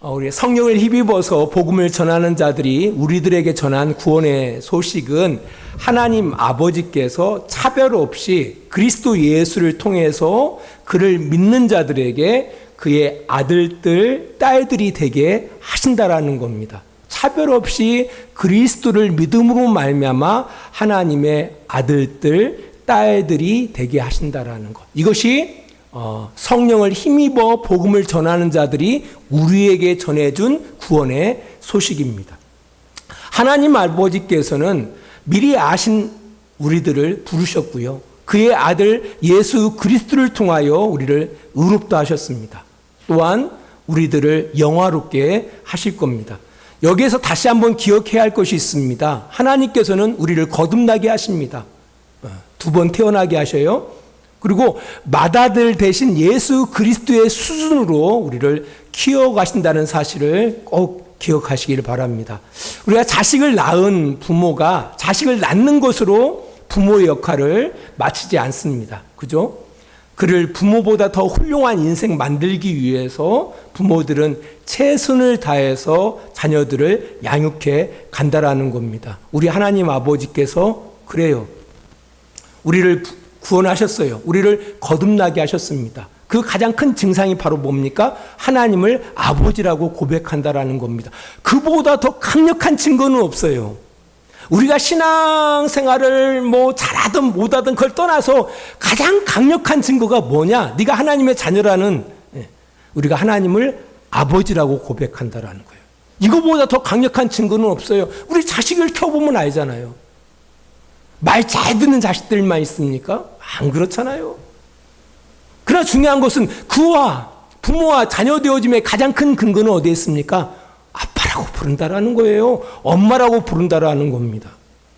우리 성령을 힘입어서 복음을 전하는 자들이 우리들에게 전한 구원의 소식은 하나님 아버지께서 차별 없이 그리스도 예수를 통해서 그를 믿는 자들에게 그의 아들들, 딸들이 되게 하신다라는 겁니다. 차별 없이 그리스도를 믿음으로 말미암아 하나님의 아들들, 딸들이 되게 하신다라는 것. 이것이 성령을 힘입어 복음을 전하는 자들이 우리에게 전해준 구원의 소식입니다. 하나님 아버지께서는 미리 아신 우리들을 부르셨고요. 그의 아들 예수 그리스도를 통하여 우리를 의롭다 하셨습니다. 또한 우리들을 영화롭게 하실 겁니다. 여기에서 다시 한번 기억해야 할 것이 있습니다. 하나님께서는 우리를 거듭나게 하십니다. 2번 태어나게 하셔요. 그리고 맏아들 대신 예수 그리스도의 수준으로 우리를 키워가신다는 사실을 꼭 기억하시길 바랍니다. 우리가 자식을 낳은 부모가 자식을 낳는 것으로 부모의 역할을 마치지 않습니다. 그죠? 그를 부모보다 더 훌륭한 인생 만들기 위해서 부모들은 최선을 다해서 자녀들을 양육해 간다라는 겁니다. 우리 하나님 아버지께서 그래요. 우리를 구원하셨어요. 우리를 거듭나게 하셨습니다. 그 가장 큰 증상이 바로 뭡니까? 하나님을 아버지라고 고백한다라는 겁니다. 그보다 더 강력한 증거는 없어요. 우리가 신앙생활을 잘하든 못하든 그걸 떠나서 가장 강력한 증거가 뭐냐? 네가 하나님의 자녀라는, 우리가 하나님을 아버지라고 고백한다라는 거예요. 이거보다 더 강력한 증거는 없어요. 우리 자식을 키워보면 알잖아요. 말 잘 듣는 자식들만 있습니까? 안 그렇잖아요. 그러나 중요한 것은 그와 부모와 자녀 되어짐의 가장 큰 근거는 어디에 있습니까? 아빠라고 부른다라는 거예요. 엄마라고 부른다라는 겁니다.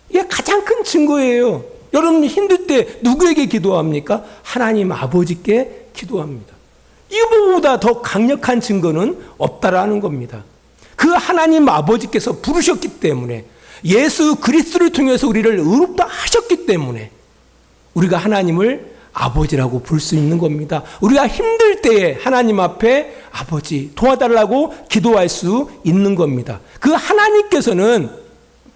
이게 가장 큰 증거예요. 여러분 힘들 때 누구에게 기도합니까? 하나님 아버지께 기도합니다. 이거보다 더 강력한 증거는 없다라는 겁니다. 그 하나님 아버지께서 부르셨기 때문에 예수 그리스도를 통해서 우리를 의롭다 하셨기 때문에 우리가 하나님을 아버지라고 부를 수 있는 겁니다. 우리가 힘들 때에 하나님 앞에 아버지 도와달라고 기도할 수 있는 겁니다. 그 하나님께서는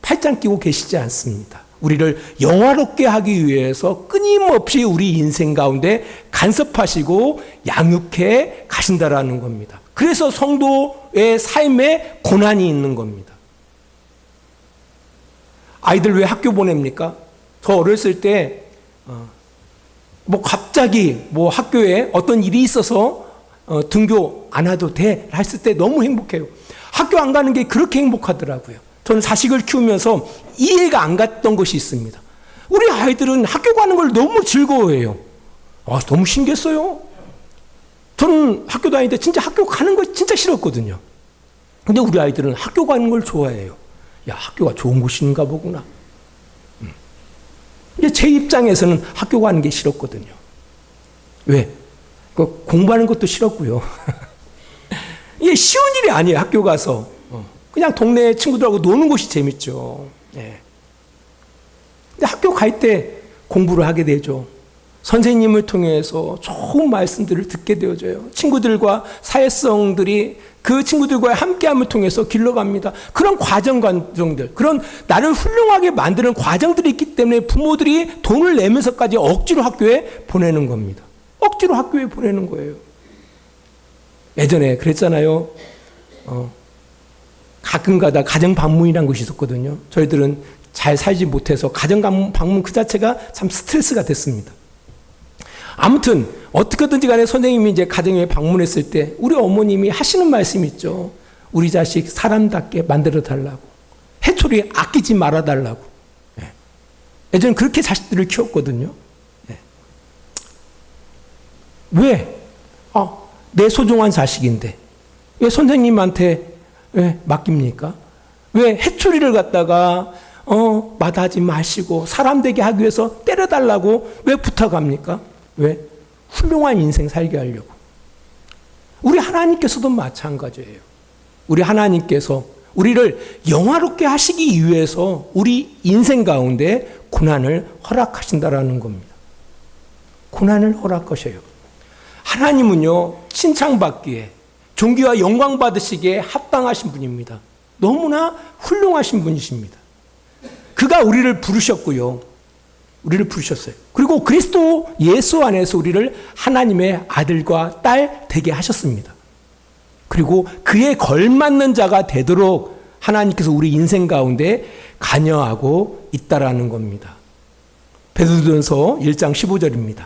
팔짱 끼고 계시지 않습니다. 우리를 영화롭게 하기 위해서 끊임없이 우리 인생 가운데 간섭하시고 양육해 가신다라는 겁니다. 그래서 성도의 삶에 고난이 있는 겁니다. 아이들 왜 학교 보냅니까? 저 어렸을 때 갑자기 학교에 어떤 일이 있어서 등교 안 와도 돼 했을 때 너무 행복해요. 학교 안 가는 게 그렇게 행복하더라고요. 저는 자식을 키우면서 이해가 안 갔던 것이 있습니다. 우리 아이들은 학교 가는 걸 너무 즐거워해요. 너무 신기했어요. 저는 학교 다닐 때 진짜 학교 가는 거 진짜 싫었거든요. 근데 우리 아이들은 학교 가는 걸 좋아해요. 야, 학교가 좋은 곳인가 보구나. 근데 제 입장에서는 학교 가는 게 싫었거든요. 왜? 공부하는 것도 싫었고요. 이게 쉬운 일이 아니에요, 학교 가서. 그냥 동네 친구들하고 노는 것이 재밌죠. 예. 근데 학교 갈 때 공부를 하게 되죠. 선생님을 통해서 좋은 말씀들을 듣게 되어져요. 친구들과 사회성들이 그 친구들과의 함께함을 통해서 길러갑니다. 그런 과정들, 그런 나를 훌륭하게 만드는 과정들이 있기 때문에 부모들이 돈을 내면서까지 억지로 학교에 보내는 겁니다. 억지로 학교에 보내는 거예요. 예전에 그랬잖아요. 가끔가다 가정방문이라는 것이 있었거든요. 저희들은 잘 살지 못해서 가정방문 그 자체가 참 스트레스가 됐습니다. 아무튼 어떻게든지 간에 선생님이 이제 가정에 방문했을 때 우리 어머님이 하시는 말씀이 있죠. 우리 자식 사람답게 만들어 달라고. 해초리 아끼지 말아 달라고. 예전에 그렇게 자식들을 키웠거든요. 왜? 내 소중한 자식인데 왜 선생님한테 왜 맡깁니까? 왜 해초리를 갖다가 마다하지 마시고 사람 되게 하기 위해서 때려달라고 왜 부탁합니까? 왜? 훌륭한 인생 살게 하려고. 우리 하나님께서도 마찬가지예요. 우리 하나님께서 우리를 영화롭게 하시기 위해서 우리 인생 가운데 고난을 허락하신다라는 겁니다. 고난을 허락하셔요. 하나님은요, 칭찬받기에 존귀와 영광 받으시기에 합당하신 분입니다. 너무나 훌륭하신 분이십니다. 그가 우리를 부르셨고요. 우리를 부르셨어요. 그리고 그리스도 예수 안에서 우리를 하나님의 아들과 딸 되게 하셨습니다. 그리고 그에 걸맞는 자가 되도록 하나님께서 우리 인생 가운데 관여하고 있다라는 겁니다. 베드로전서 1장 15절입니다.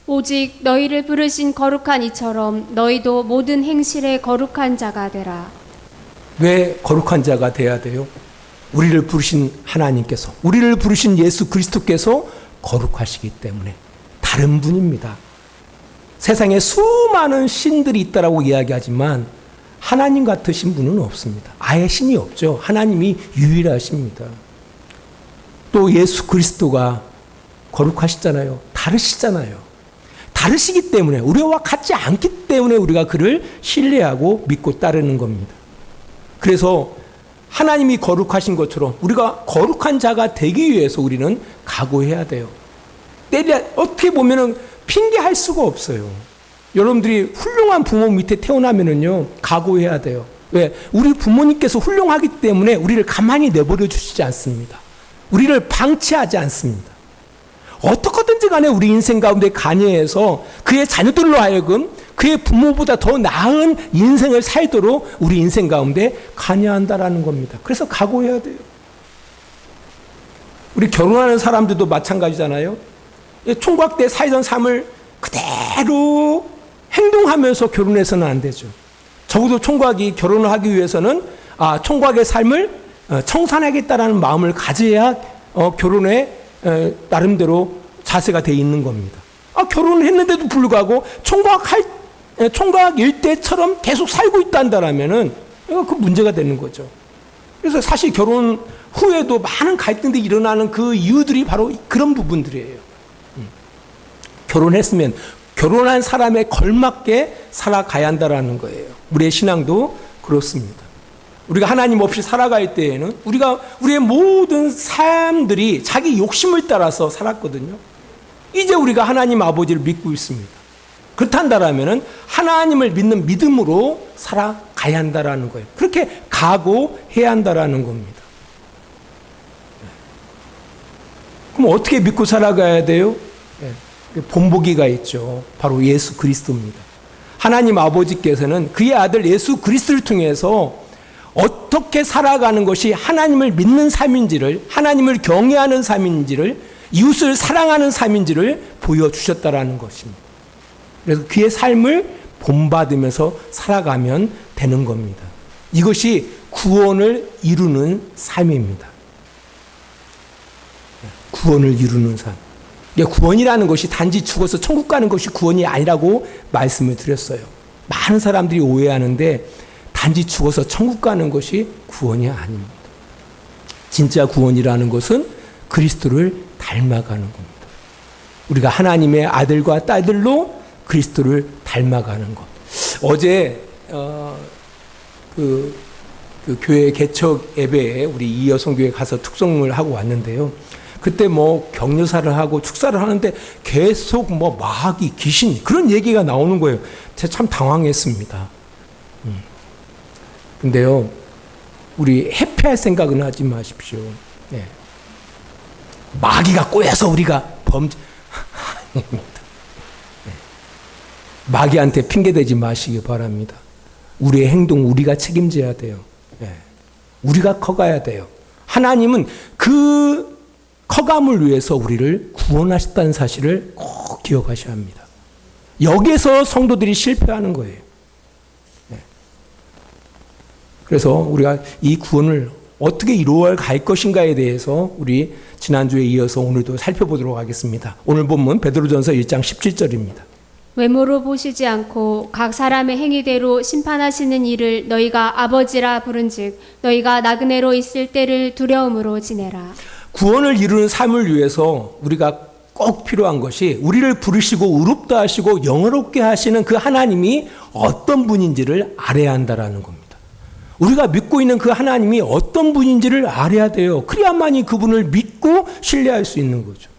오직 너희를 부르신 거룩한 이처럼 너희도 모든 행실에 거룩한 자가 되라. 왜 거룩한 자가 돼야 돼요? 우리를 부르신 하나님께서, 우리를 부르신 예수 그리스도께서 거룩하시기 때문에. 다른 분입니다. 세상에 수많은 신들이 있다라고 이야기하지만 하나님 같으신 분은 없습니다. 아예 신이 없죠. 하나님이 유일하십니다. 또 예수 그리스도가 거룩하시잖아요. 다르시잖아요. 다르시기 때문에, 우리와 같지 않기 때문에 우리가 그를 신뢰하고 믿고 따르는 겁니다. 그래서 하나님이 거룩하신 것처럼 우리가 거룩한 자가 되기 위해서 우리는 각오해야 돼요. 어떻게 보면은 핑계할 수가 없어요. 여러분들이 훌륭한 부모 밑에 태어나면은요, 각오해야 돼요. 왜? 우리 부모님께서 훌륭하기 때문에 우리를 가만히 내버려 주시지 않습니다. 우리를 방치하지 않습니다. 어떻게든지 간에 우리 인생 가운데 관여해서 그의 자녀들로 하여금 그의 부모보다 더 나은 인생을 살도록 우리 인생 가운데 관여한다라는 겁니다. 그래서 각오해야 돼요. 우리 결혼하는 사람들도 마찬가지잖아요. 총각 때 살던 삶을 그대로 행동하면서 결혼해서는 안 되죠. 적어도 총각이 결혼을 하기 위해서는 총각의 삶을 청산하겠다라는 마음을 가져야 결혼에 나름대로 자세가 돼 있는 겁니다. 결혼을 했는데도 불구하고 총각일 때처럼 계속 살고 있단다라면은 그 문제가 되는 거죠. 그래서 사실 결혼 후에도 많은 갈등들이 일어나는 그 이유들이 바로 그런 부분들이에요. 결혼했으면 결혼한 사람에 걸맞게 살아가야 한다라는 거예요. 우리의 신앙도 그렇습니다. 우리가 하나님 없이 살아갈 때에는 우리의 모든 삶들이 자기 욕심을 따라서 살았거든요. 이제 우리가 하나님 아버지를 믿고 있습니다. 그렇단다라면은 하나님을 믿는 믿음으로 살아가야 한다라는 거예요. 그렇게 각오해야 한다라는 겁니다. 그럼 어떻게 믿고 살아가야 돼요? 본보기가 있죠. 바로 예수 그리스도입니다. 하나님 아버지께서는 그의 아들 예수 그리스도를 통해서 어떻게 살아가는 것이 하나님을 믿는 삶인지를, 하나님을 경외하는 삶인지를, 이웃을 사랑하는 삶인지를 보여주셨다라는 것입니다. 그래서 그의 삶을 본받으면서 살아가면 되는 겁니다. 이것이 구원을 이루는 삶입니다. 구원을 이루는 삶. 구원이라는 것이 단지 죽어서 천국 가는 것이 구원이 아니라고 말씀을 드렸어요. 많은 사람들이 오해하는데 단지 죽어서 천국 가는 것이 구원이 아닙니다. 진짜 구원이라는 것은 그리스도를 닮아가는 겁니다. 우리가 하나님의 아들과 딸들로 그리스도를 닮아가는 것. 어제 그 교회 개척 예배에 우리 이여성교회 가서 특송을 하고 왔는데요. 그때 격려사를 하고 축사를 하는데 계속 마귀, 귀신 그런 얘기가 나오는 거예요. 제가 참 당황했습니다. 근데요, 우리 회피할 생각은 하지 마십시오. 네. 마귀가 꼬여서 우리가 아닙니다. 네. 마귀한테 핑계대지 마시기 바랍니다. 우리의 행동 우리가 책임져야 돼요. 네. 우리가 커가야 돼요. 하나님은 그 커감을 위해서 우리를 구원하셨다는 사실을 꼭 기억하셔야 합니다. 여기에서 성도들이 실패하는 거예요. 네. 그래서 우리가 이 구원을 어떻게 이루어 갈 것인가에 대해서 우리 지난주에 이어서 오늘도 살펴보도록 하겠습니다. 오늘 본문 베드로전서 1장 17절입니다. 외모로 보시지 않고 각 사람의 행위대로 심판하시는 이를 너희가 아버지라 부른즉 너희가 나그네로 있을 때를 두려움으로 지내라. 구원을 이루는 삶을 위해서 우리가 꼭 필요한 것이 우리를 부르시고 의롭다 하시고 영화롭게 하시는 그 하나님이 어떤 분인지를 알아야 한다라는 겁니다. 우리가 믿고 있는 그 하나님이 어떤 분인지를 알아야 돼요. 그래야만이 그분을 믿고 신뢰할 수 있는 거죠.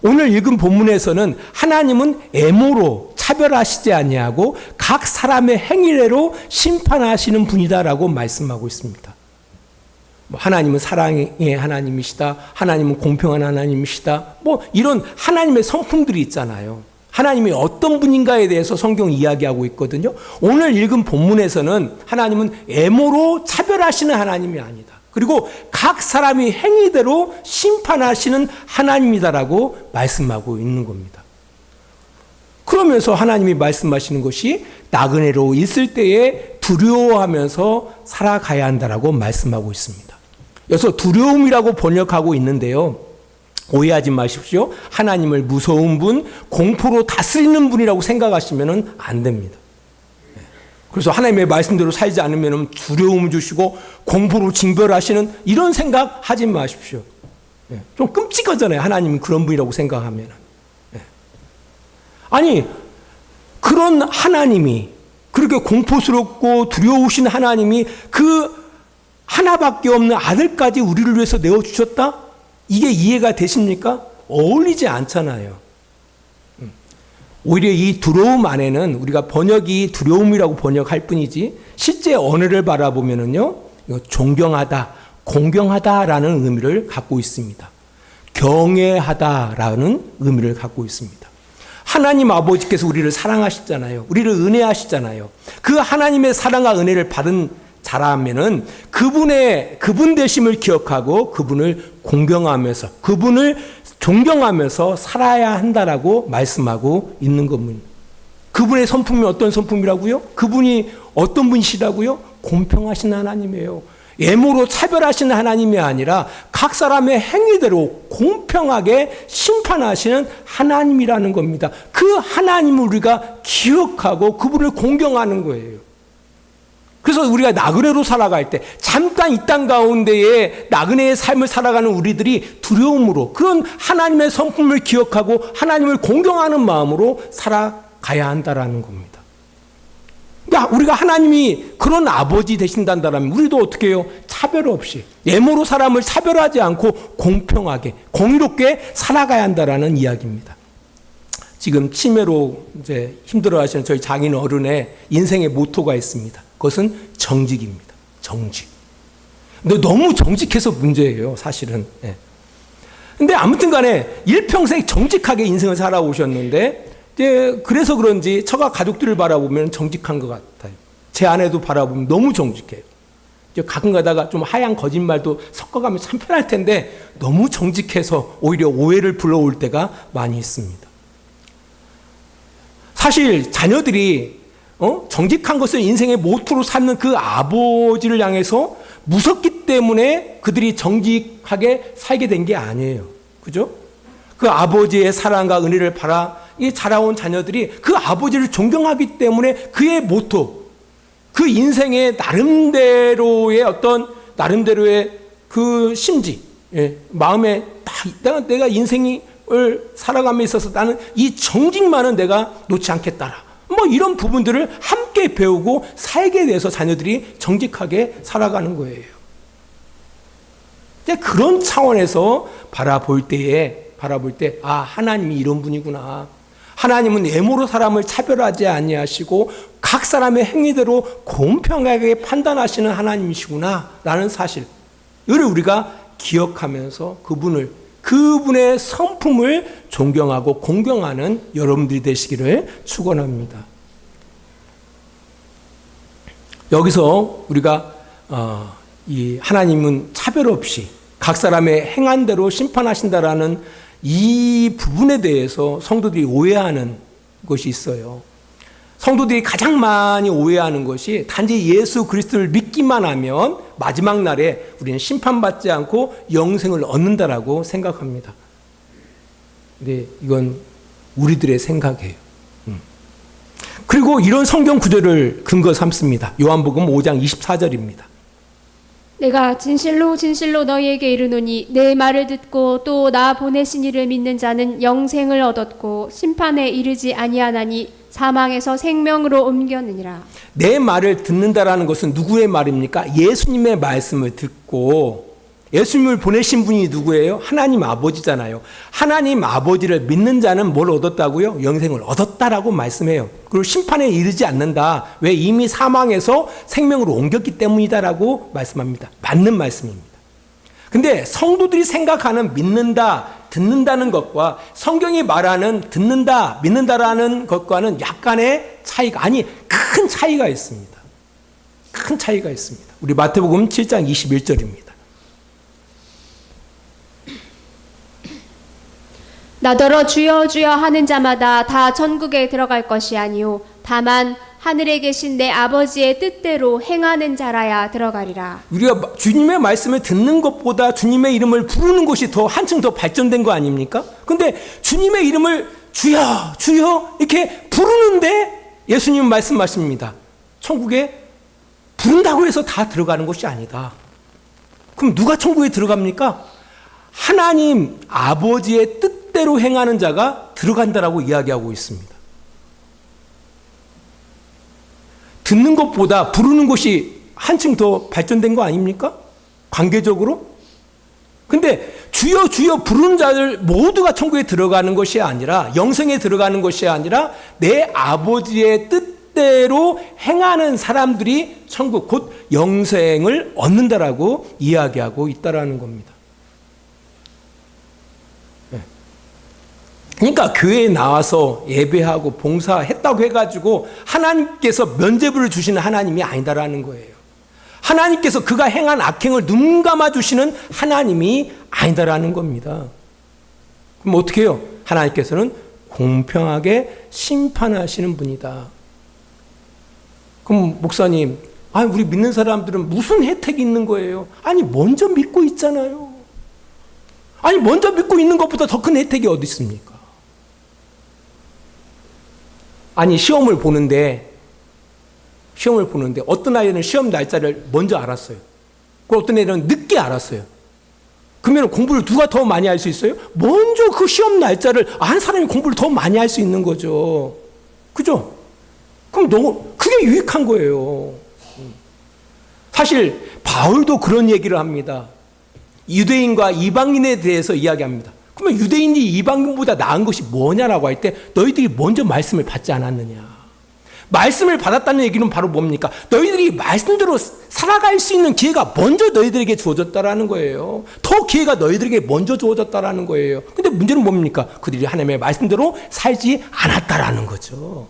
오늘 읽은 본문에서는 하나님은 애모로 차별하시지 아니하고 각 사람의 행위대로 심판하시는 분이다라고 말씀하고 있습니다. 하나님은 사랑의 하나님이시다. 하나님은 공평한 하나님이시다. 이런 하나님의 성품들이 있잖아요. 하나님이 어떤 분인가에 대해서 성경이 이야기하고 있거든요. 오늘 읽은 본문에서는 하나님은 애모로 차별하시는 하나님이 아니다. 그리고 각 사람이 행위대로 심판하시는 하나님이다라고 말씀하고 있는 겁니다. 그러면서 하나님이 말씀하시는 것이 나그네로 있을 때에 두려워하면서 살아가야 한다라고 말씀하고 있습니다. 여기서 두려움이라고 번역하고 있는데요. 오해하지 마십시오. 하나님을 무서운 분, 공포로 다스리는 분이라고 생각하시면 안 됩니다. 그래서 하나님의 말씀대로 살지 않으면 두려움을 주시고 공포로 징벌하시는 이런 생각 하지 마십시오. 좀 끔찍하잖아요. 하나님은 그런 분이라고 생각하면. 아니, 그런 하나님이, 그렇게 공포스럽고 두려우신 하나님이 그 하나밖에 없는 아들까지 우리를 위해서 내어주셨다? 이게 이해가 되십니까? 어울리지 않잖아요. 오히려 이 두려움 안에는 우리가 번역이 두려움이라고 번역할 뿐이지 실제 언어를 바라보면은요, 존경하다, 공경하다라는 의미를 갖고 있습니다. 경외하다라는 의미를 갖고 있습니다. 하나님 아버지께서 우리를 사랑하시잖아요. 우리를 은혜하시잖아요. 그 하나님의 사랑과 은혜를 받은 자라면은 그분 되심을 기억하고 그분을 공경하면서 그분을 존경하면서 살아야 한다라고 말씀하고 있는 겁니다. 그분의 성품이 어떤 성품이라고요? 그분이 어떤 분이시라고요? 공평하신 하나님이에요. 애모로 차별하시는 하나님이 아니라 각 사람의 행위대로 공평하게 심판하시는 하나님이라는 겁니다. 그 하나님을 우리가 기억하고 그분을 공경하는 거예요. 그래서 우리가 나그네로 살아갈 때 잠깐 이 땅 가운데에 나그네의 삶을 살아가는 우리들이 두려움으로 그런 하나님의 성품을 기억하고 하나님을 공경하는 마음으로 살아가야 한다라는 겁니다. 그러니까 우리가 하나님이 그런 아버지 되신다면 우리도 어떻게 해요? 차별 없이 애모로 사람을 차별하지 않고 공평하게 공의롭게 살아가야 한다라는 이야기입니다. 지금 치매로 이제 힘들어하시는 저희 장인 어른의 인생의 모토가 있습니다. 그것은 정직입니다. 정직. 근데 너무 정직해서 문제예요, 사실은. 근데 아무튼 간에 일평생 정직하게 인생을 살아오셨는데, 이제 그래서 그런지 처가 가족들을 바라보면 정직한 것 같아요. 제 아내도 바라보면 너무 정직해요. 가끔 가다가 좀 하얀 거짓말도 섞어가면 참 편할 텐데, 너무 정직해서 오히려 오해를 불러올 때가 많이 있습니다. 사실 자녀들이 정직한 것을 인생의 모토로 삼는 그 아버지를 향해서 무섭기 때문에 그들이 정직하게 살게 된 게 아니에요. 그죠? 그 아버지의 사랑과 은혜를 자라온 자녀들이 그 아버지를 존경하기 때문에 그의 모토, 그 인생의 나름대로의 그 심지, 마음에 딱 내가 인생을 살아감에 있어서 나는 이 정직만은 내가 놓지 않겠다라. 이런 부분들을 함께 배우고 살게 돼서 자녀들이 정직하게 살아가는 거예요. 그런 차원에서 바라볼 때, 하나님이 이런 분이구나. 하나님은 애모로 사람을 차별하지 아니하시고 각 사람의 행위대로 공평하게 판단하시는 하나님이시구나. 라는 사실. 이를 우리가 기억하면서 그분의 성품을 존경하고 공경하는 여러분들이 되시기를 축원합니다. 여기서 우리가 이 하나님은 차별 없이 각 사람의 행한 대로 심판하신다라는 이 부분에 대해서 성도들이 오해하는 것이 있어요. 성도들이 가장 많이 오해하는 것이 단지 예수 그리스도를 믿기만 하면 마지막 날에 우리는 심판받지 않고 영생을 얻는다라고 생각합니다. 근데 이건 우리들의 생각이에요. 그리고 이런 성경 구절을 근거 삼습니다. 요한복음 5장 24절입니다. 내가 진실로 진실로 너희에게 이르노니 내 말을 듣고 또 나 보내신 이를 믿는 자는 영생을 얻었고 심판에 이르지 아니하나니 사망에서 생명으로 옮겼느니라. 내 말을 듣는다라는 것은 누구의 말입니까? 예수님의 말씀을 듣고 예수님을 보내신 분이 누구예요? 하나님 아버지잖아요. 하나님 아버지를 믿는 자는 뭘 얻었다고요? 영생을 얻었다라고 말씀해요. 그리고 심판에 이르지 않는다. 왜? 이미 사망에서 생명으로 옮겼기 때문이다라고 말씀합니다. 맞는 말씀입니다. 근데 성도들이 생각하는 믿는다, 듣는다는 것과 성경이 말하는 듣는다, 믿는다라는 것과는 약간의 차이가, 아니 큰 차이가 있습니다. 큰 차이가 있습니다. 우리 마태복음 7장 21절입니다. 나더러 주여 주여 하는 자마다 다 천국에 들어갈 것이 아니요 다만 하늘에 계신 내 아버지의 뜻대로 행하는 자라야 들어가리라. 우리가 주님의 말씀을 듣는 것보다 주님의 이름을 부르는 것이 더 한층 더 발전된 거 아닙니까? 근데 주님의 이름을 주여 주여 이렇게 부르는데 예수님 말씀하십니다. 천국에 부른다고 해서 다 들어가는 것이 아니다. 그럼 누가 천국에 들어갑니까? 하나님 아버지의 뜻대로 행하는 자가 들어간다라고 이야기하고 있습니다. 듣는 것보다 부르는 것이 한층 더 발전된 거 아닙니까? 관계적으로? 근데 주여 주여 부르는 자들 모두가 천국에 들어가는 것이 아니라, 영생에 들어가는 것이 아니라 내 아버지의 뜻대로 행하는 사람들이 천국 곧 영생을 얻는다라고 이야기하고 있다라는 겁니다. 그러니까 교회에 나와서 예배하고 봉사했다고 해가지고 하나님께서 면죄부를 주시는 하나님이 아니다라는 거예요. 하나님께서 그가 행한 악행을 눈 감아 주시는 하나님이 아니다라는 겁니다. 그럼 어떻게 해요? 하나님께서는 공평하게 심판하시는 분이다. 그럼 목사님, 우리 믿는 사람들은 무슨 혜택이 있는 거예요? 아니 먼저 믿고 있잖아요. 아니 먼저 믿고 있는 것보다 더 큰 혜택이 어디 있습니까? 아니 시험을 보는데 어떤 아이는 시험 날짜를 먼저 알았어요. 그리고 어떤 애는 늦게 알았어요. 그러면 공부를 누가 더 많이 할 수 있어요? 먼저 그 시험 날짜를 안 사람이 공부를 더 많이 할 수 있는 거죠. 그죠? 그럼 그게 유익한 거예요. 사실 바울도 그런 얘기를 합니다. 유대인과 이방인에 대해서 이야기합니다. 그러면 유대인이 이방인보다 나은 것이 뭐냐라고 할 때 너희들이 먼저 말씀을 받지 않았느냐. 말씀을 받았다는 얘기는 바로 뭡니까? 너희들이 말씀대로 살아갈 수 있는 기회가 먼저 너희들에게 주어졌다라는 거예요. 더 기회가 너희들에게 먼저 주어졌다라는 거예요. 근데 문제는 뭡니까? 그들이 하나님의 말씀대로 살지 않았다라는 거죠.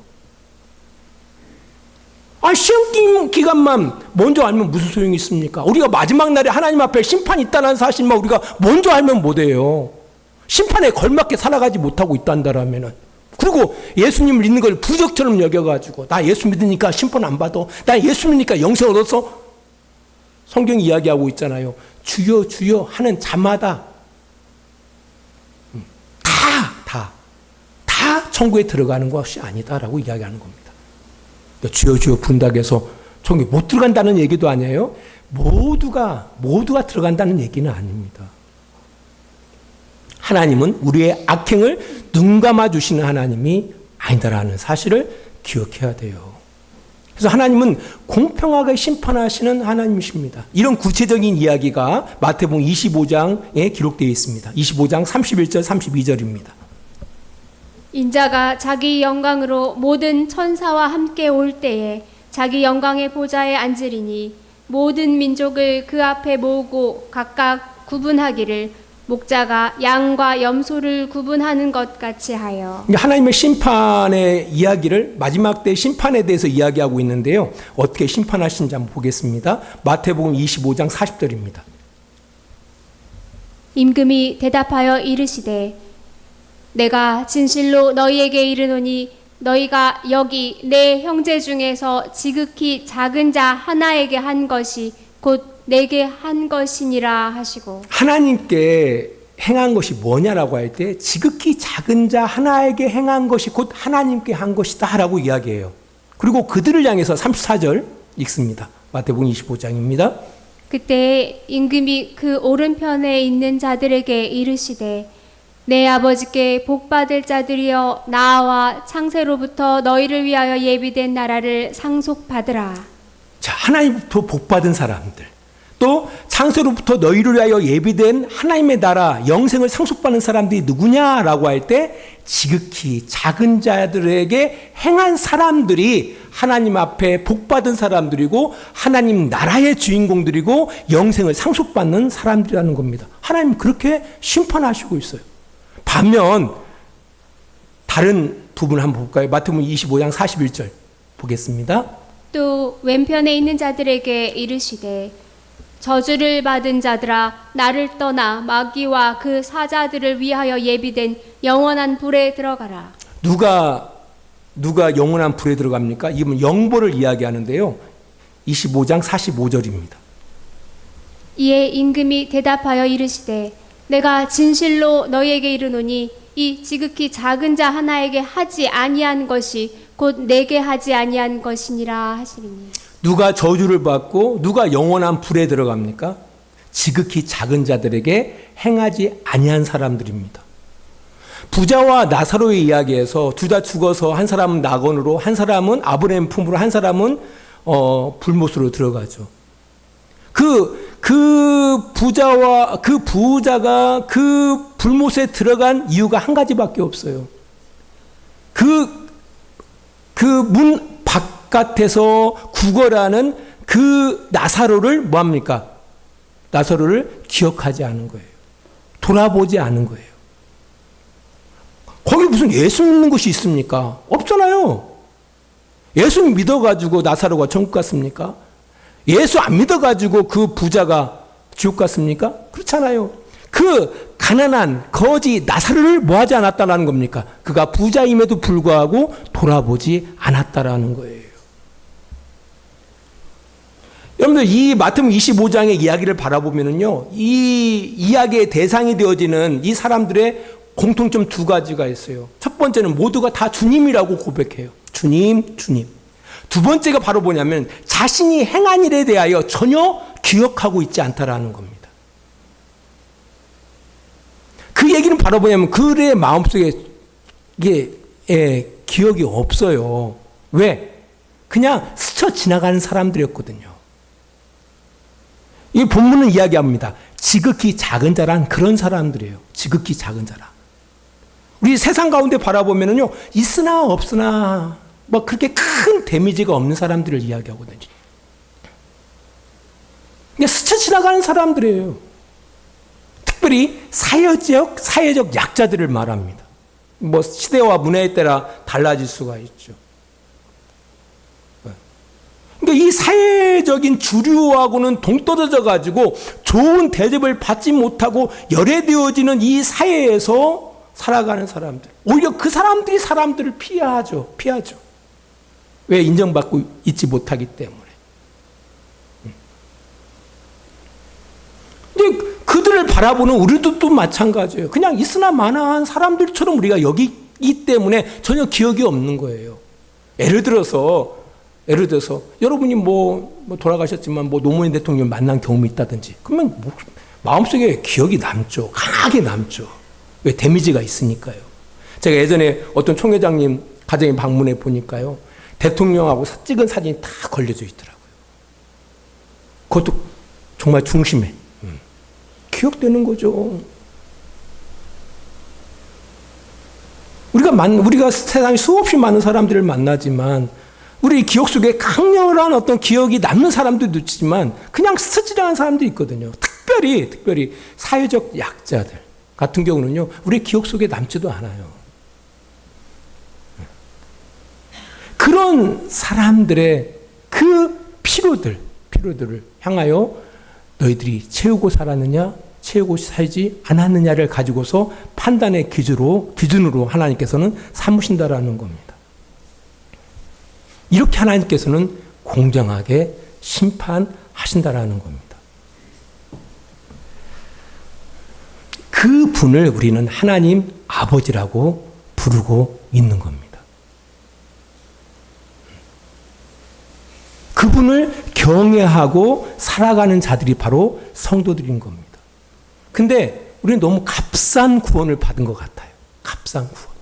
시험 기간만 먼저 알면 무슨 소용이 있습니까? 우리가 마지막 날에 하나님 앞에 심판이 있다는 사실만 우리가 먼저 알면 못해요. 심판에 걸맞게 살아가지 못하고 있단다라면은. 그리고 예수님을 믿는 걸 부적처럼 여겨가지고 나 예수 믿으니까 심판 안 받아. 나 예수 믿으니까 영생 얻어서. 성경이 이야기하고 있잖아요. 주여 주여 하는 자마다 다 천국에 들어가는 것이 아니다라고 이야기하는 겁니다. 주여 주여 부른다고 해서 천국에 못 들어간다는 얘기도 아니에요. 모두가 들어간다는 얘기는 아닙니다. 하나님은 우리의 악행을 눈감아 주시는 하나님이 아니다라는 사실을 기억해야 돼요. 그래서 하나님은 공평하게 심판하시는 하나님이십니다. 이런 구체적인 이야기가 마태복음 25장에 기록되어 있습니다. 25장 31절 32절입니다. 인자가 자기 영광으로 모든 천사와 함께 올 때에 자기 영광의 보좌에 앉으리니 모든 민족을 그 앞에 모으고 각각 구분하기를 목자가 양과 염소를 구분하는 것 같이 하여. 하나님의 심판의 이야기를 마지막 때 심판에 대해서 이야기하고 있는데요. 어떻게 심판하시는지 한번 보겠습니다. 마태복음 25장 40절입니다. 임금이 대답하여 이르시되 내가 진실로 너희에게 이르노니 너희가 여기 내 형제 중에서 지극히 작은 자 하나에게 한 것이 곧 내게 한 것이니라 하시고. 하나님께 행한 것이 뭐냐라고 할 때 지극히 작은 자 하나에게 행한 것이 곧 하나님께 한 것이다 라고 이야기해요. 그리고 그들을 향해서 34절 읽습니다. 마태복음 25장입니다. 그때 임금이 그 오른편에 있는 자들에게 이르시되 내 아버지께 복받을 자들이여 나와 창세로부터 너희를 위하여 예비된 나라를 상속받으라. 자, 하나님부터 복받은 사람들, 또 창세로부터 너희를 위하여 예비된 하나님의 나라 영생을 상속받는 사람들이 누구냐라고 할 때 지극히 작은 자들에게 행한 사람들이 하나님 앞에 복받은 사람들이고 하나님 나라의 주인공들이고 영생을 상속받는 사람들이라는 겁니다. 하나님 그렇게 심판하시고 있어요. 반면 다른 부분 한번 볼까요? 마태복음 25장 41절 보겠습니다. 또 왼편에 있는 자들에게 이르시되 저주를 받은 자들아 나를 떠나 마귀와 그 사자들을 위하여 예비된 영원한 불에 들어가라. 누가 영원한 불에 들어갑니까? 이건 영보를 이야기하는데요. 25장 45절입니다. 이에 임금이 대답하여 이르시되 내가 진실로 너희에게 이르노니 이 지극히 작은 자 하나에게 하지 아니한 것이 곧 내게 하지 아니한 것이니라 하시리니. 누가 저주를 받고 누가 영원한 불에 들어갑니까? 지극히 작은 자들에게 행하지 아니한 사람들입니다. 부자와 나사로의 이야기에서 둘 다 죽어서 한 사람은 낙원으로 한 사람은 아브라함 품으로 한 사람은 불못으로 들어가죠. 그 부자가 그 불못에 들어간 이유가 한 가지밖에 없어요. 그 문 바깥에서 구걸하는 그 나사로를 뭐합니까? 나사로를 기억하지 않은 거예요. 돌아보지 않은 거예요. 거기 무슨 예수 믿는 것이 있습니까? 없잖아요. 예수 믿어가지고 나사로가 천국 갔습니까? 예수 안 믿어가지고 그 부자가 지옥 갔습니까? 그렇잖아요. 그 가난한 거지 나사로를 뭐 하지 않았다는 겁니까? 그가 부자임에도 불구하고 돌아보지 않았다라는 거예요. 여러분들 이 마태복음 25장의 이야기를 바라보면은요, 이 이야기의 대상이 되어지는 이 사람들의 공통점 두 가지가 있어요. 첫 번째는 모두가 다 주님이라고 고백해요. 주님, 주님. 두 번째가 바로 뭐냐면 자신이 행한 일에 대하여 전혀 기억하고 있지 않다라는 겁니다. 그 얘기는 바로 뭐냐면 그의 마음속에 기억이 없어요. 왜? 그냥 스쳐 지나가는 사람들이었거든요. 이 본문은 이야기합니다. 지극히 작은 자란 그런 사람들이에요. 지극히 작은 자라. 우리 세상 가운데 바라보면은요, 있으나 없으나 뭐 그렇게 큰 데미지가 없는 사람들을 이야기하거든요. 그냥 스쳐 지나가는 사람들이에요. 특별히 사회적 약자들을 말합니다. 뭐 시대와 문화에 따라 달라질 수가 있죠. 그러니까 이 사회적인 주류하고는 동떨어져 가지고 좋은 대접을 받지 못하고 열애되어지는 이 사회에서 살아가는 사람들. 오히려 그 사람들이 사람들을 피하죠. 왜? 인정받고 있지 못하기 때문에. 근데 그들을 바라보는 우리도 또 마찬가지예요. 그냥 있으나 마나한 사람들처럼 우리가 여기기 때문에 전혀 기억이 없는 거예요. 예를 들어서 여러분이 뭐 돌아가셨지만 뭐 노무현 대통령 만난 경험이 있다든지 그러면 뭐 마음속에 기억이 남죠. 강하게 남죠. 왜? 데미지가 있으니까요. 제가 예전에 어떤 총회장님 가정에 방문해 보니까요, 대통령하고 찍은 사진이 다 걸려져 있더라고요. 그것도 정말 중심에 기억되는 거죠. 우리가 세상에 수없이 많은 사람들을 만나지만 우리 기억 속에 강렬한 어떤 기억이 남는 사람들도 있지만 그냥 스치려는 사람도 있거든요. 특별히 사회적 약자들 같은 경우는요, 우리 기억 속에 남지도 않아요. 그런 사람들의 그 피로들을 향하여 너희들이 채우고 살았느냐, 채우고 살지 않았느냐를 가지고서 판단의 기준으로 하나님께서는 삼으신다라는 겁니다. 이렇게 하나님께서는 공정하게 심판하신다라는 겁니다. 그 분을 우리는 하나님 아버지라고 부르고 있는 겁니다. 그분을 경외하고 살아가는 자들이 바로 성도들인 겁니다. 근데 우리는 너무 값싼 구원을 받은 것 같아요. 값싼 구원.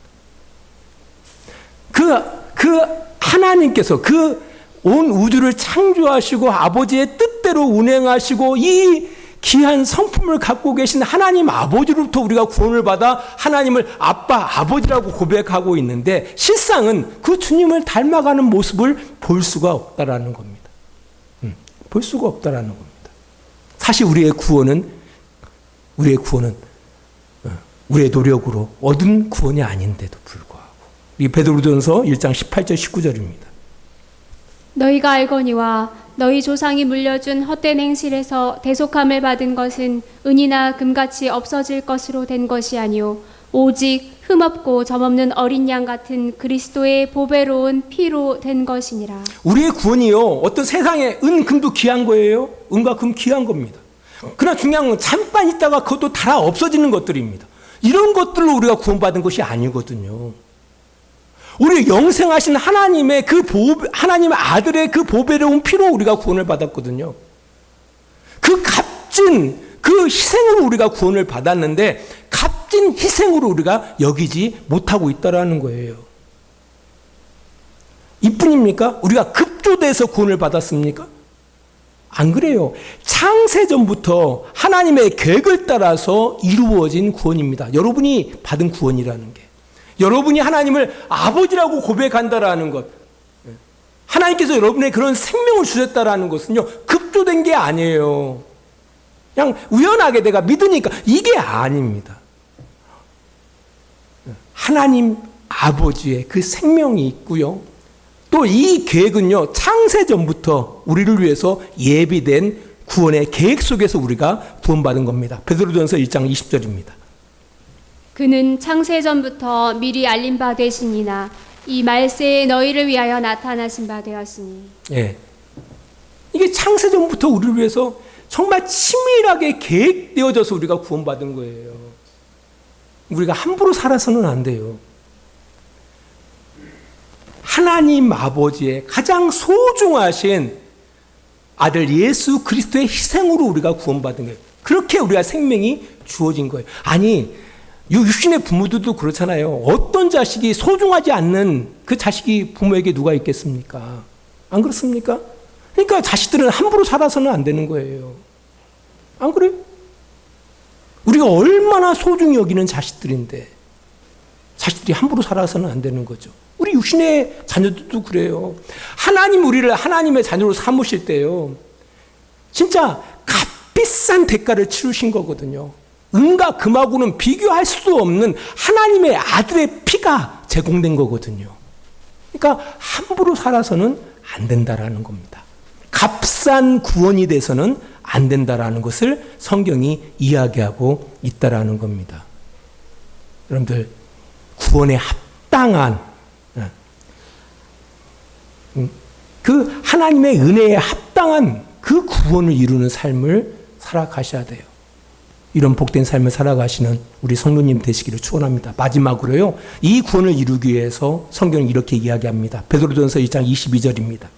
그 하나님께서 그 온 우주를 창조하시고 아버지의 뜻대로 뜻대로 운행하시고 이 귀한 성품을 갖고 계신 하나님 아버지로부터 우리가 구원을 받아 하나님을 아빠, 아버지라고 고백하고 있는데 실상은 그 주님을 닮아가는 모습을 볼 수가 없다라는 겁니다. 볼 수가 없다라는 겁니다. 사실 우리의 구원은 우리의 노력으로 얻은 구원이 아닌데도 불구하고 이 베드로전서 1장 18절 19절입니다. 너희가 알거니와 너희 조상이 물려준 헛된 행실에서 대속함을 받은 것은 은이나 금같이 없어질 것으로 된 것이 아니요 오직 흠없고 점없는 어린 양 같은 그리스도의 보배로운 피로 된 것이니라. 우리의 구원이요 어떤 세상에 은, 금도 귀한 거예요. 은과 금 귀한 겁니다. 그러나 중요한 건 잠깐 있다가 그것도 다 없어지는 것들입니다. 이런 것들로 우리가 구원받은 것이 아니거든요. 우리 영생하신 하나님의 하나님의 아들의 그 보배로운 피로 우리가 구원을 받았거든요. 그 값진 그 희생으로 우리가 구원을 받았는데 값진 희생으로 우리가 여기지 못하고 있다라는 거예요. 이뿐입니까? 우리가 급조돼서 구원을 받았습니까? 안 그래요. 창세전부터 하나님의 계획을 따라서 이루어진 구원입니다. 여러분이 받은 구원이라는 게. 여러분이 하나님을 아버지라고 고백한다라는 것. 하나님께서 여러분의 그런 생명을 주셨다라는 것은요. 급조된 게 아니에요. 그냥 우연하게 내가 믿으니까 이게 아닙니다. 하나님 아버지의 그 생명이 있고요. 또 이 계획은요. 창세전부터 우리를 위해서 예비된 구원의 계획 속에서 우리가 구원받은 겁니다. 베드로전서 1장 20절입니다. 그는 창세전부터 미리 알린 바 되시니나 이 말세에 너희를 위하여 나타나신 바 되었으니. 예. 이게 창세전부터 우리를 위해서 정말 치밀하게 계획되어져서 우리가 구원받은 거예요. 우리가 함부로 살아서는 안 돼요. 하나님 아버지의 가장 소중하신 아들 예수 그리스도의 희생으로 우리가 구원받은 거예요. 그렇게 우리가 생명이 주어진 거예요. 아니 육신의 부모들도 그렇잖아요. 어떤 자식이 소중하지 않는 그 자식이 부모에게 누가 있겠습니까? 안 그렇습니까? 그러니까 자식들은 함부로 살아서는 안 되는 거예요. 안 그래요? 우리가 얼마나 소중히 여기는 자식들인데 자식들이 함부로 살아서는 안 되는 거죠. 우리 육신의 자녀들도 그래요. 하나님 우리를 하나님의 자녀로 삼으실 때요. 진짜 값비싼 대가를 치르신 거거든요. 은과 금하고는 비교할 수 없는 하나님의 아들의 피가 제공된 거거든요. 그러니까 함부로 살아서는 안 된다라는 겁니다. 값싼 구원이 돼서는 안 된다라는 것을 성경이 이야기하고 있다라는 겁니다. 여러분들 구원에 합당한 그 하나님의 은혜에 합당한 그 구원을 이루는 삶을 살아가셔야 돼요. 이런 복된 삶을 살아가시는 우리 성도님 되시기를 축원합니다. 마지막으로요. 이 구원을 이루기 위해서 성경은 이렇게 이야기합니다. 베드로전서 2장 22절입니다.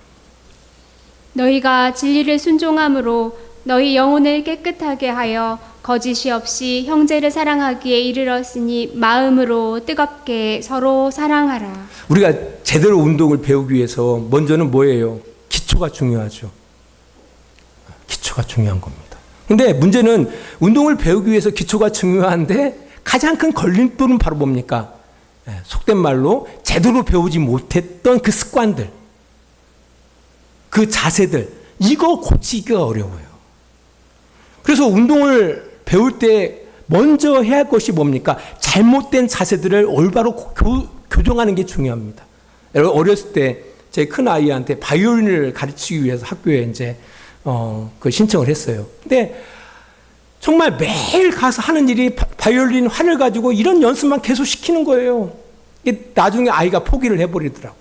너희가 진리를 순종함으로 너희 영혼을 깨끗하게 하여 거짓이 없이 형제를 사랑하기에 이르렀으니 마음으로 뜨겁게 서로 사랑하라. 우리가 제대로 운동을 배우기 위해서 먼저는 뭐예요? 기초가 중요하죠. 기초가 중요한 겁니다. 근데 문제는 운동을 배우기 위해서 기초가 중요한데 가장 큰 걸림돌은 바로 뭡니까? 속된 말로 제대로 배우지 못했던 그 습관들, 그 자세들, 이거 고치기가 어려워요. 그래서 운동을 배울 때 먼저 해야 할 것이 뭡니까? 잘못된 자세들을 올바로 교정하는 게 중요합니다. 여러분 어렸을 때 제 큰 아이한테 바이올린을 가르치기 위해서 학교에 이제 그 신청을 했어요. 근데 정말 매일 가서 하는 일이 바이올린 환을 가지고 이런 연습만 계속 시키는 거예요. 나중에 아이가 포기를 해버리더라고.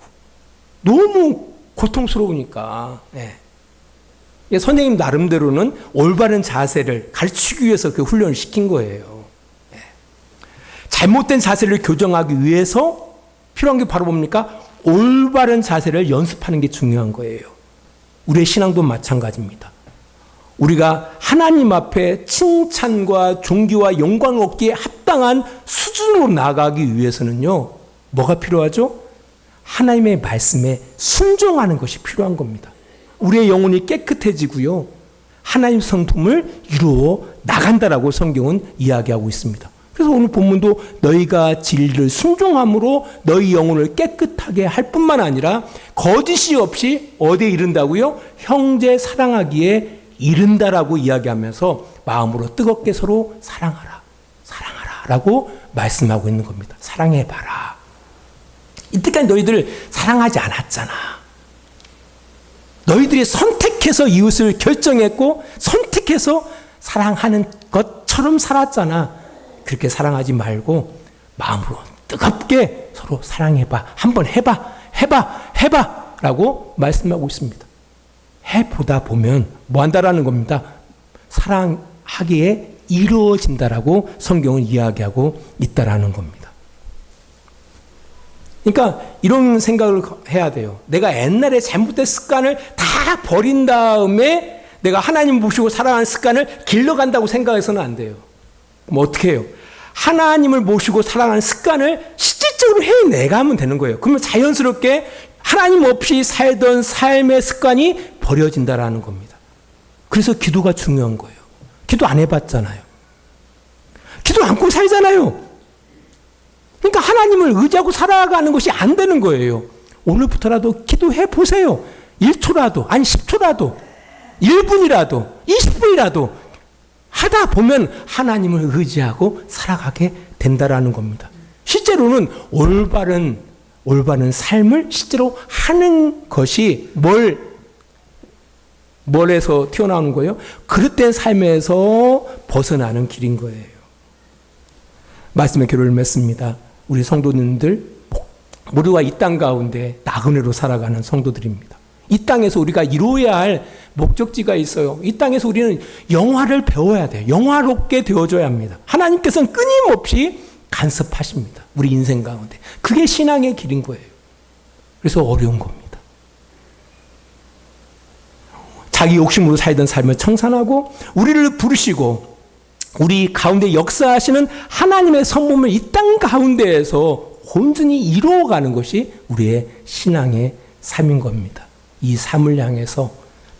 너무 고통스러우니까. 네. 선생님 나름대로는 올바른 자세를 가르치기 위해서 그 훈련을 시킨 거예요. 네. 잘못된 자세를 교정하기 위해서 필요한 게 바로 뭡니까? 올바른 자세를 연습하는 게 중요한 거예요. 우리의 신앙도 마찬가지입니다. 우리가 하나님 앞에 칭찬과 존귀와 영광을 얻기에 합당한 수준으로 나아가기 위해서는요. 뭐가 필요하죠? 하나님의 말씀에 순종하는 것이 필요한 겁니다. 우리의 영혼이 깨끗해지고요. 하나님 성품을 이루어 나간다라고 성경은 이야기하고 있습니다. 그래서 오늘 본문도 너희가 진리를 순종함으로 너희 영혼을 깨끗하게 할 뿐만 아니라 거짓이 없이 어디에 이른다고요? 형제 사랑하기에 이른다라고 이야기하면서 마음으로 뜨겁게 서로 사랑하라, 사랑하라 라고 말씀하고 있는 겁니다. 사랑해봐라. 이때까지 너희들 사랑하지 않았잖아. 너희들이 선택해서 이웃을 결정했고 선택해서 사랑하는 것처럼 살았잖아. 그렇게 사랑하지 말고 마음으로 뜨겁게 서로 사랑해봐. 한번 해봐 라고 말씀하고 있습니다. 해보다 보면 뭐 한다라는 겁니다. 사랑하기에 이루어진다라고 성경은 이야기하고 있다라는 겁니다. 그러니까 이런 생각을 해야 돼요. 내가 옛날에 잘못된 습관을 다 버린 다음에 내가 하나님 모시고 살아가는 습관을 길러간다고 생각해서는 안 돼요. 그럼 어떻게 해요? 하나님을 모시고 살아가는 습관을 실질적으로 해내가면 되는 거예요. 그러면 자연스럽게 하나님 없이 살던 삶의 습관이 버려진다라는 겁니다. 그래서 기도가 중요한 거예요. 기도 안 해봤잖아요. 기도 않고 살잖아요. 그러니까 하나님을 의지하고 살아가는 것이 안 되는 거예요. 오늘부터라도 기도해 보세요. 1초라도, 아니 10초라도, 1분이라도, 20분이라도 하다 보면 하나님을 의지하고 살아가게 된다라는 겁니다. 실제로는 올바른 삶을 실제로 하는 것이 뭘에서 튀어나오는 거예요? 그릇된 삶에서 벗어나는 길인 거예요. 말씀의 결론을 맺습니다. 우리 성도님들 모두가 이 땅 가운데 나그네로 살아가는 성도들입니다. 이 땅에서 우리가 이루어야 할 목적지가 있어요. 이 땅에서 우리는 영화를 배워야 돼요. 영화롭게 되어줘야 합니다. 하나님께서는 끊임없이 간섭하십니다. 우리 인생 가운데. 그게 신앙의 길인 거예요. 그래서 어려운 겁니다. 자기 욕심으로 살던 삶을 청산하고 우리를 부르시고 우리 가운데 역사하시는 하나님의 선mom을 이 땅 가운데에서 온전히 이루어가는 것이 우리의 신앙의 삶인 겁니다. 이 삶을 향해서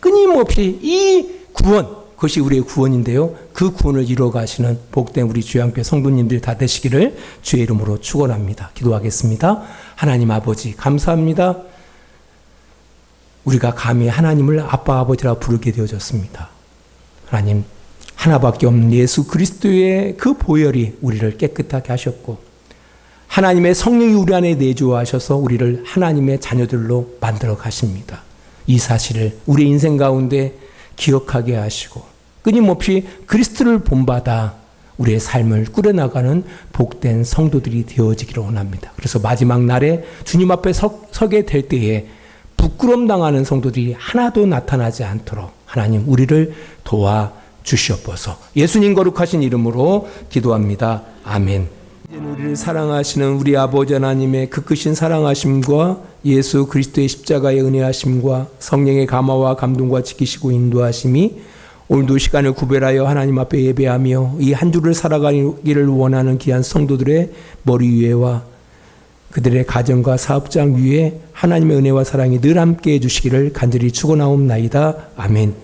끊임없이 이 구원, 그것이 우리의 구원인데요. 그 구원을 이루어가시는 복된 우리 주양교회 성도님들이 다 되시기를 주의 이름으로 축원합니다. 기도하겠습니다. 하나님 아버지 감사합니다. 우리가 감히 하나님을 아빠 아버지라 부르게 되어졌습니다. 하나님 하나밖에 없는 예수 그리스도의 그 보혈이 우리를 깨끗하게 하셨고 하나님의 성령이 우리 안에 내주하셔서 우리를 하나님의 자녀들로 만들어 가십니다. 이 사실을 우리 인생 가운데 기억하게 하시고 끊임없이 그리스도를 본받아 우리의 삶을 꾸려나가는 복된 성도들이 되어지기를 원합니다. 그래서 마지막 날에 주님 앞에 서게 될 때에 부끄럼 당하는 성도들이 하나도 나타나지 않도록 하나님 우리를 도와주시옵소서. 예수님 거룩하신 이름으로 기도합니다. 아멘. 우리를 사랑하시는 우리 아버지 하나님의 그 크신 사랑하심과 예수 그리스도의 십자가의 은혜하심과 성령의 감화와 감동과 지키시고 인도하심이 오늘도 시간을 구별하여 하나님 앞에 예배하며 이 한 주를 살아가기를 원하는 귀한 성도들의 머리 위에와 그들의 가정과 사업장 위에 하나님의 은혜와 사랑이 늘 함께 해주시기를 간절히 축원하옵나이다. 아멘.